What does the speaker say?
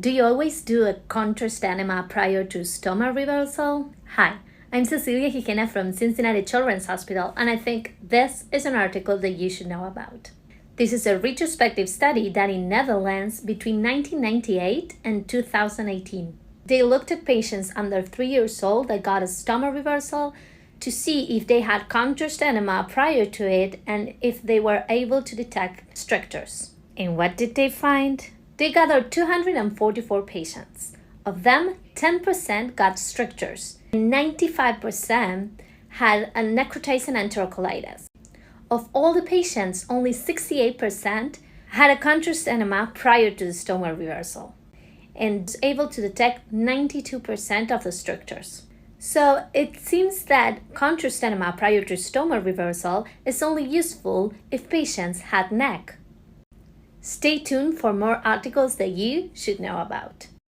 Do you always do a contrast enema prior to stoma reversal? Hi, I'm Cecilia Gigena from Cincinnati Children's Hospital, and I think this is an article that you should know about. This is a retrospective study done in Netherlands between 1998 and 2018. They looked at patients under 3 years old that got a stoma reversal to see if they had contrast enema prior to it and if they were able to detect strictures. And what did they find? They gathered 244 patients. Of them, 10% got strictures, and 95% had a necrotizing enterocolitis. Of all the patients, only 68% had a contrast enema prior to the stoma reversal, and was able to detect 92% of the strictures. So it seems that contrast enema prior to stoma reversal is only useful if patients had NEC. Stay tuned for more articles that you should know about.